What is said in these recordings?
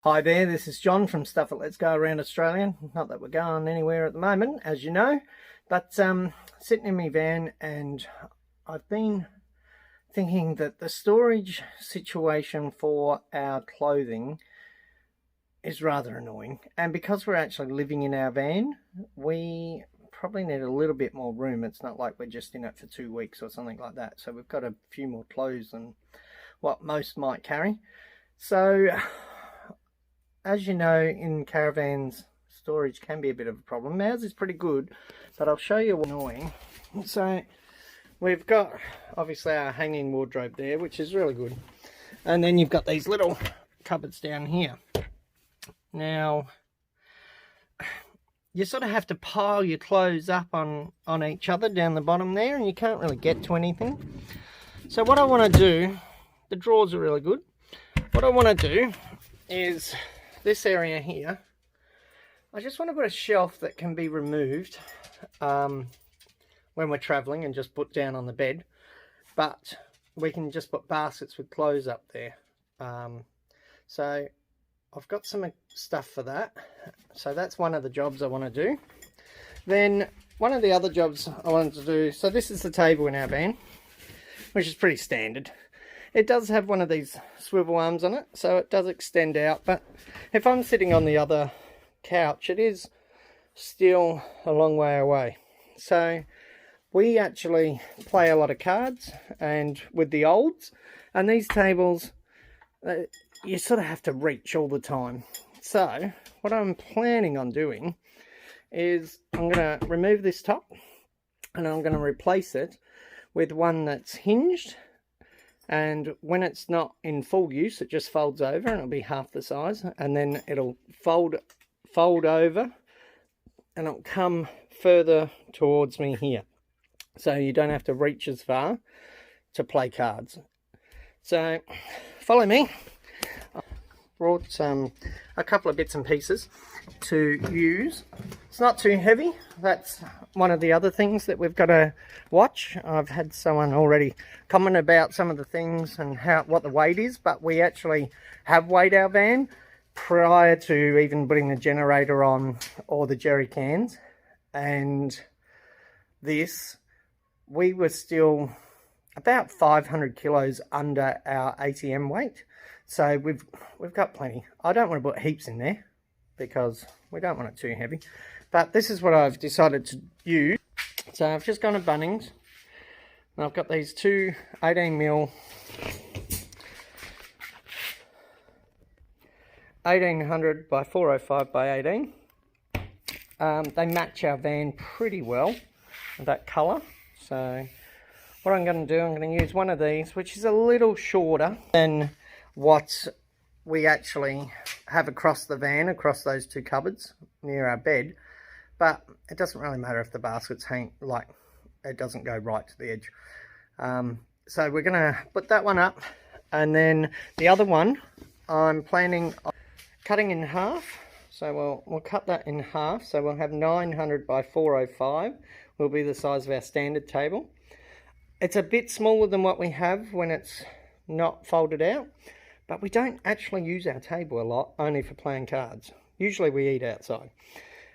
Hi there, this is John from Stuff at Let's Go Around Australia. Not that we're going anywhere at the moment, as you know, but sitting in my van, and I've been thinking that the storage situation for our clothing is rather annoying. And because we're actually living in our van, we probably need a little bit more room. It's not like we're just in it for 2 weeks or something like that. So we've got a few more clothes than what most might carry. So as you know, in caravans, storage can be a bit of a problem. Ours is pretty good, but I'll show you what's annoying. So we've got obviously our hanging wardrobe there, which is really good. And then you've got these little cupboards down here. Now, you sort of have to pile your clothes up on each other down the bottom there, and you can't really get to anything. So what I want to do, the drawers are really good. What I want to do is this area here, I just want to put a shelf that can be removed when we're traveling and just put down on the bed, but we can just put baskets with clothes up there. So I've got some stuff for that. So that's one of the jobs I want to do. Then one of the other jobs I wanted to do, so this is the table in our van, which is pretty standard. It does have one of these swivel arms on it, so it does extend out, but if I'm sitting on the other couch, it is still a long way away. So we actually play a lot of cards and with the olds, and these tables, you sort of have to reach all the time. So what I'm planning on doing is I'm going to remove this top and I'm going to replace it with one that's hinged. And when it's not in full use, it just folds over and it'll be half the size, and then it'll fold over and it'll come further towards me here, so you don't have to reach as far to play cards. So follow me. I brought a couple of bits and pieces to use. It's not too heavy. That's one of the other things that we've got to watch. I've had someone already comment about some of the things and what the weight is, but we actually have weighed our van prior to even putting the generator on or the jerry cans, and we were still about 500 kilos under our ATM weight. So we've got plenty. I don't want to put heaps in there because we don't want it too heavy, but this is what I've decided to use. So I've just gone to Bunnings and I've got these two 18mm 1800 by 405 by 18. They match our van pretty well, that colour. So what I'm going to do, I'm going to use one of these, which is a little shorter than what we actually have across the van, across those two cupboards near our bed, but it doesn't really matter if the baskets hang, like, it doesn't go right to the edge. So we're going to put that one up, and then the other one I'm planning on cutting in half. So we'll cut that in half, so we'll have 900 by 405 will be the size of our standard table. It's a bit smaller than what we have when it's not folded out, but we don't actually use our table a lot, only for playing cards. Usually we eat outside.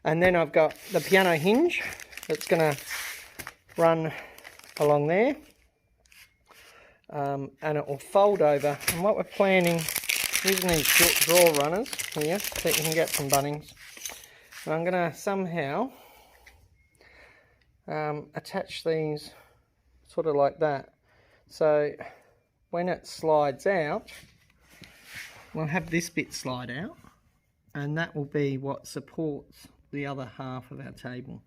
And then I've got the piano hinge that's going to run along there, and it will fold over. And what we're planning, using these drawer runners here that you can get from Bunnings, and I'm going to somehow attach these sort of like that, so when it slides out, we'll have this bit slide out, and that will be what supports the other half of our table.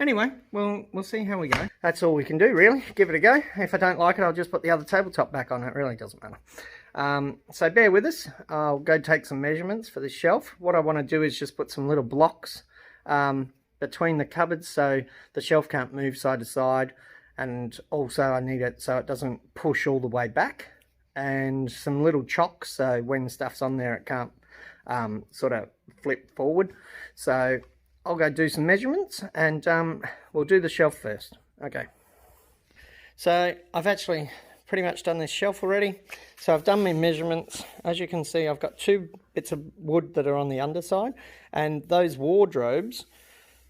Anyway, we'll see how we go. That's all we can do, really. Give it a go. If I don't like it, I'll just put the other tabletop back on. It really doesn't matter. So bear with us. I'll go take some measurements for this shelf. What I want to do is just put some little blocks between the cupboards so the shelf can't move side to side, and also I need it so it doesn't push all the way back, and some little chocks so when stuff's on there it can't sort of flip forward. So I'll go do some measurements, and we'll do the shelf first. Okay, so I've actually pretty much done this shelf already. So I've done my measurements. As you can see, I've got 2 bits of wood that are on the underside, and those wardrobes,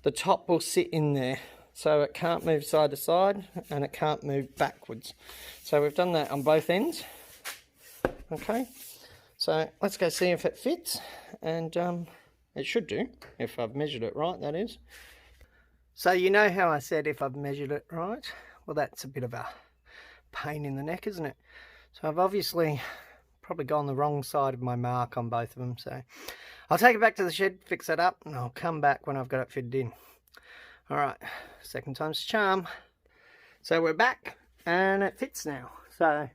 the top will sit in there. So it can't move side to side and it can't move backwards. So we've done that on both ends. Okay, so let's go see if it fits, and it should do, if I've measured it right, that is. So you know how I said if I've measured it right? Well, that's a bit of a pain in the neck, isn't it? So I've obviously probably gone the wrong side of my mark on both of them. So I'll take it back to the shed, fix that up, and I'll come back when I've got it fitted in. All right, second time's a charm. So we're back and it fits now. So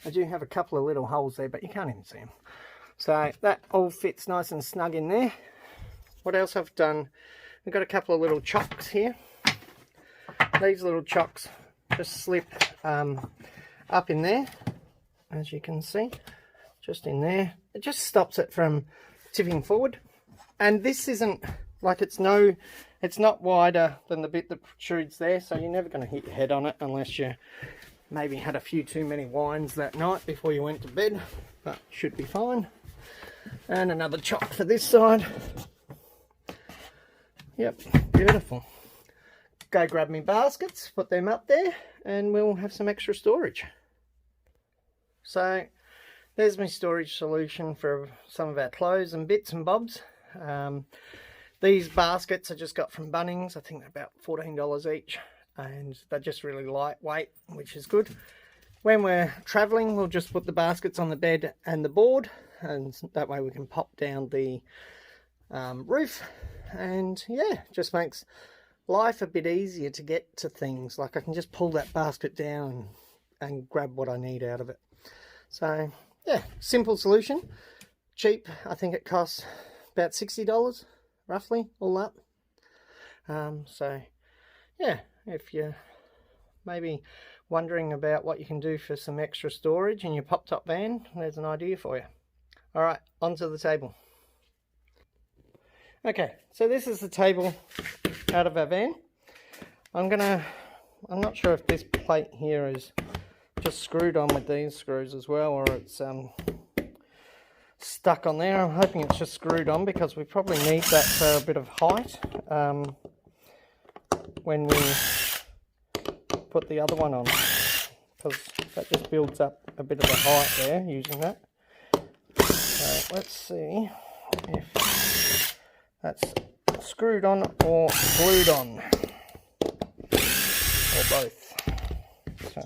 I do have a couple of little holes there, but you can't even see them. So that all fits nice and snug in there. What else I've done, we've got a couple of little chocks here. These little chocks just slip up in there, as you can see, just in there. It just stops it from tipping forward. And this isn't like, it's not wider than the bit that protrudes there, so you're never going to hit your head on it unless you maybe had a few too many wines that night before you went to bed, but should be fine. And another chock for this side. Yep, beautiful. Go grab me baskets, put them up there, and we'll have some extra storage. So there's my storage solution for some of our clothes and bits and bobs. These baskets I just got from Bunnings. I think they're about $14 each, and they're just really lightweight, which is good. When we're traveling, we'll just put the baskets on the bed and the board, and that way we can pop down the roof, and yeah, just makes life a bit easier to get to things. Like I can just pull that basket down and grab what I need out of it. So yeah, simple solution, cheap. I think it costs about $60 roughly, all up. So yeah, if you're maybe wondering about what you can do for some extra storage in your pop-top van, there's an idea for you. All right, onto the table. Okay, so this is the table out of our van. I'm not sure if this plate here is just screwed on with these screws as well, or it's stuck on there. I'm hoping it's just screwed on because we probably need that for a bit of height when we put the other one on, because that just builds up a bit of a height there using that. So let's see if that's screwed on or glued on, or both. So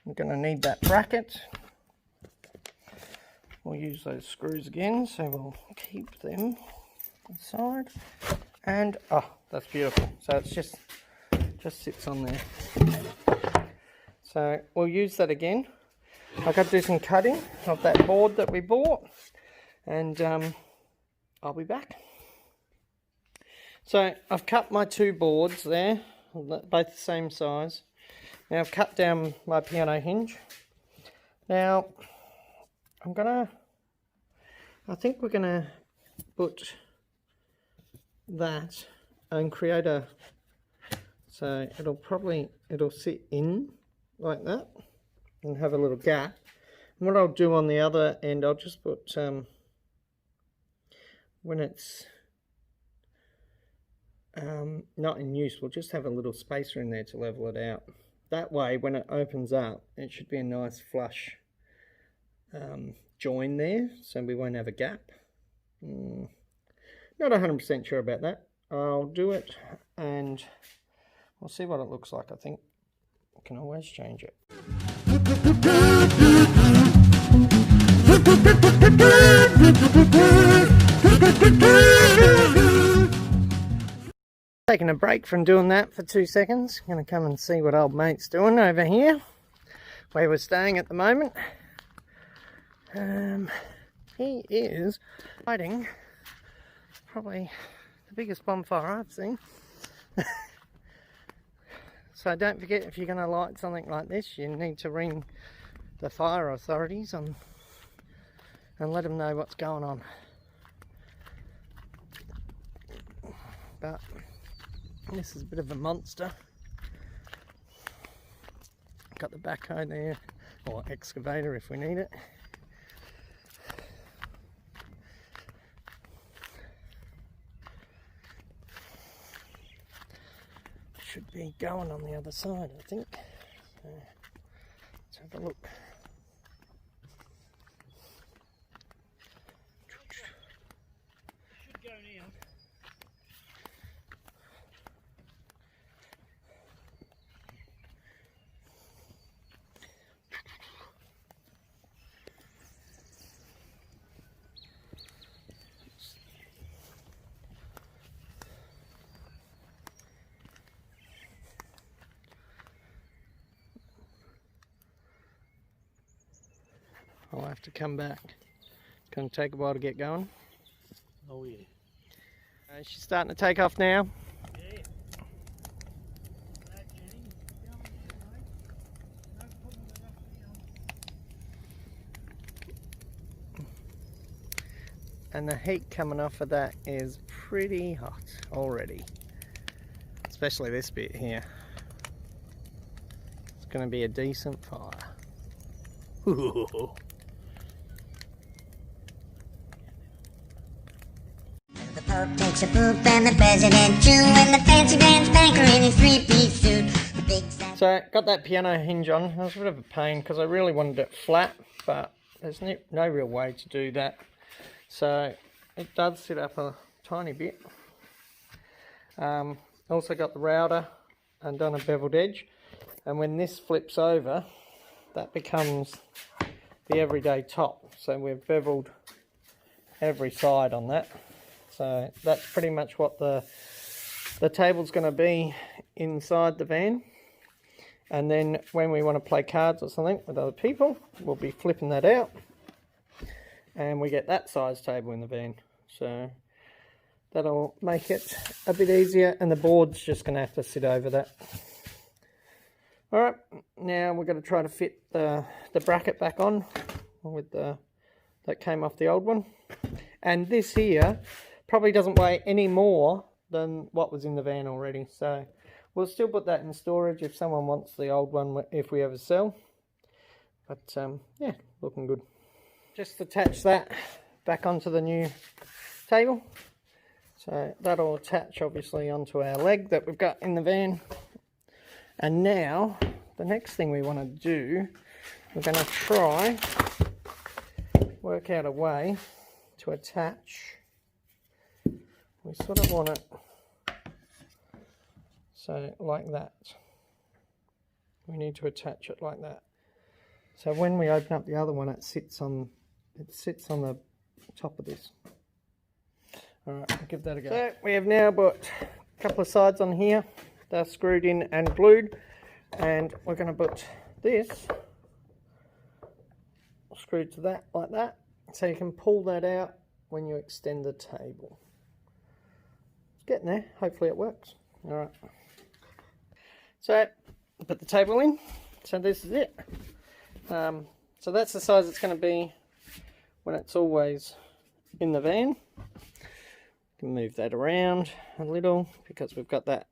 I'm going to need that bracket. We'll use those screws again, so we'll keep them aside. And oh, that's beautiful. So it's just sits on there. So we'll use that again. I've got to do some cutting of that board that we bought, and I'll be back. So I've cut my 2 boards there, both the same size. Now I've cut down my piano hinge. Now I think we're gonna put that and create so it'll sit in like that and have a little gap. And what I'll do on the other end, I'll just put when it's not in use, we'll just have a little spacer in there to level it out. That way when it opens up, it should be a nice flush join there, so we won't have a gap. Not 100% sure about that. I'll do it and we'll see what it looks like. I think I can always change it. Taking a break from doing that for 2 seconds. Gonna come and see what old mate's doing over here, where we're staying at the moment. He is lighting probably the biggest bonfire I've seen. So don't forget, if you're going to light something like this, you need to ring the fire authorities and let them know what's going on. But this is a bit of a monster. Got the backhoe there, or excavator if we need it. Should be going on the other side, I think. So let's have a look. Should go now. I'll have to come back. It's going to take a while to get going. Oh yeah. She's starting to take off now. Yeah. Right, Jenny. Go on there, mate. No problem with that now. And the heat coming off of that is pretty hot already. Especially this bit here. It's going to be a decent fire. The Pope takes a poop and the President too, and the fancy dance banker in his three-piece suit. The big So got that piano hinge on. It was a bit of a pain because I really wanted it flat, but there's no real way to do that. So it does sit up a tiny bit. Also got the router and done a beveled edge, and when this flips over, that becomes the everyday top. So we've beveled every side on that. So that's pretty much what the table's going to be inside the van. And then when we want to play cards or something with other people, we'll be flipping that out. And we get that size table in the van. So that'll make it a bit easier, and the board's just going to have to sit over that. Alright, now we're going to try to fit the bracket back on with that came off the old one. And this here probably doesn't weigh any more than what was in the van already. So we'll still put that in storage if someone wants the old one, if we ever sell. But yeah, looking good. Just attach that back onto the new table. So that'll attach obviously onto our leg that we've got in the van. And now the next thing we want to do, we're going to try work out a way to attach. We sort of want it so like that. We need to attach it like that. So when we open up the other one, it sits on the top of this. Alright, I'll give that a go. So we have now got a couple of sides on here. They're screwed in and glued, and we're going to put this screwed to that like that, so you can pull that out when you extend the table. It's getting there. Hopefully it works. Alright. So put the table in. So this is it. So that's the size it's going to be when it's always in the van. You can move that around a little because we've got that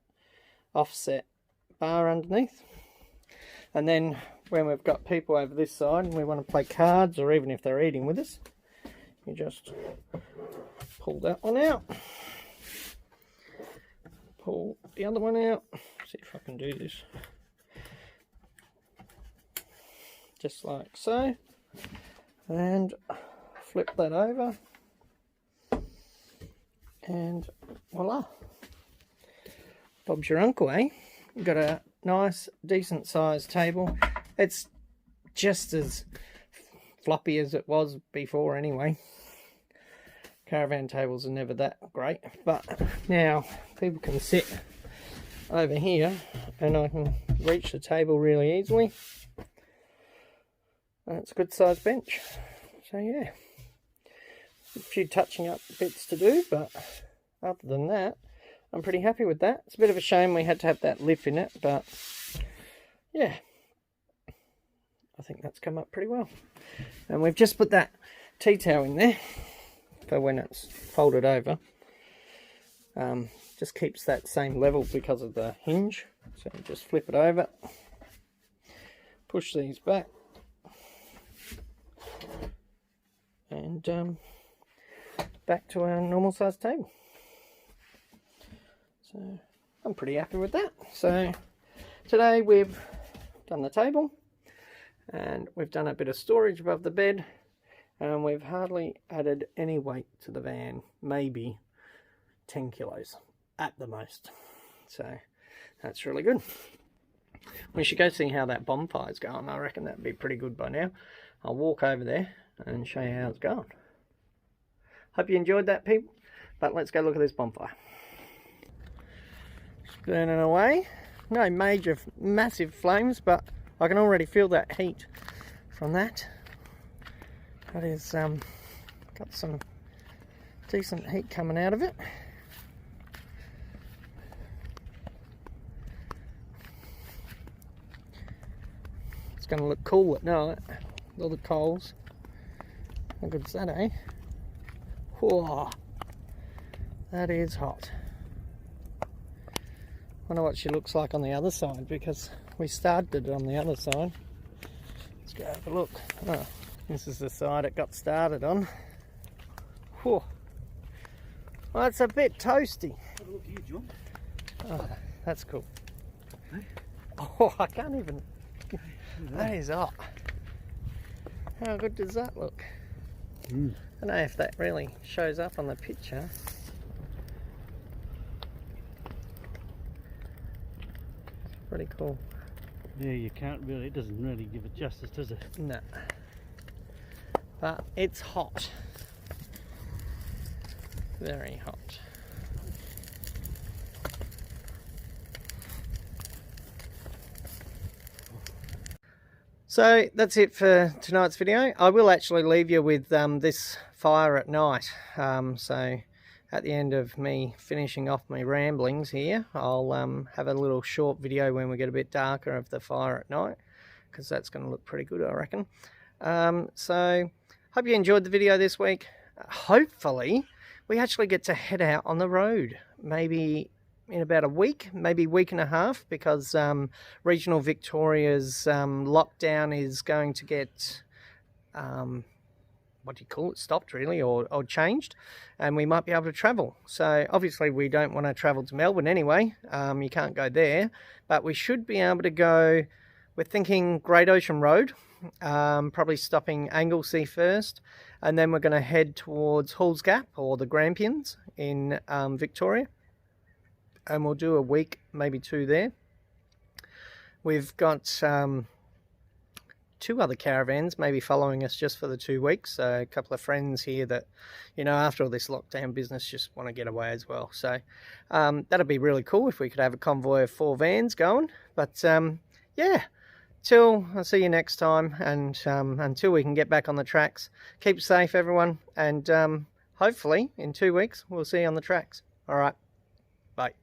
offset bar underneath. And then when we've got people over this side and we want to play cards, or even if they're eating with us, you just pull that one out, pull the other one out. See if I can do this just like so, and flip that over, and voila, Bob's your uncle, eh? You've got a nice decent sized table. It's just as floppy as it was before anyway. Caravan tables are never that great, but now people can sit over here and I can reach the table really easily. And it's a good sized bench. So yeah, a few touching up bits to do, but other than that, I'm pretty happy with that. It's a bit of a shame we had to have that lip in it, but yeah, I think that's come up pretty well. And we've just put that tea towel in there for when it's folded over. Just keeps that same level because of the hinge. So just flip it over, push these back, and back to our normal size table. So I'm pretty happy with that. So today we've done the table and we've done a bit of storage above the bed, and we've hardly added any weight to the van, maybe 10 kilos at the most. So that's really good. We should go see how that bonfire's going. I reckon that'd be pretty good by now. I'll walk over there and show you how it's going. Hope you enjoyed that, people. But let's go look at this bonfire. It's burning away. No major, massive flames, but I can already feel that heat from that. That is got some decent heat coming out of it. It's going to look cool at night. All the coals. How good's that, eh? Whoa, that is hot. Wonder what she looks like on the other side, because we started it on the other side. Let's go have a look. Oh, this is the side it got started on. Whew. Well, it's a bit toasty. Have a look here, John. Oh, that's cool. Hey? Oh, I can't even. That is hot. How good does that look? I don't know if that really shows up on the picture. Pretty cool. Yeah, you can't really, it doesn't really give it justice, does it? No. But it's hot. Very hot. So that's it for tonight's video. I will actually leave you with this fire at night. So at the end of me finishing off my ramblings here, I'll have a little short video when we get a bit darker of the fire at night, because that's going to look pretty good, I reckon. So hope you enjoyed the video this week. Hopefully we actually get to head out on the road, maybe in about a week, maybe week and a half, because regional Victoria's lockdown is going to get what do you call it, stopped really, or changed, and we might be able to travel. So obviously we don't want to travel to Melbourne anyway. You can't go there, but we should be able to go. We're thinking Great Ocean Road, probably stopping Anglesea first, and then we're going to head towards Halls Gap or the Grampians in Victoria, and we'll do a week, maybe 2 there. We've got 2 other caravans maybe following us just for the 2 weeks. So a couple of friends here that, you know, after all this lockdown business, just want to get away as well. So that'd be really cool if we could have a convoy of 4 vans going. But yeah, till I'll see you next time, and until we can get back on the tracks, keep safe everyone, and hopefully in 2 weeks we'll see you on the tracks. All right, bye.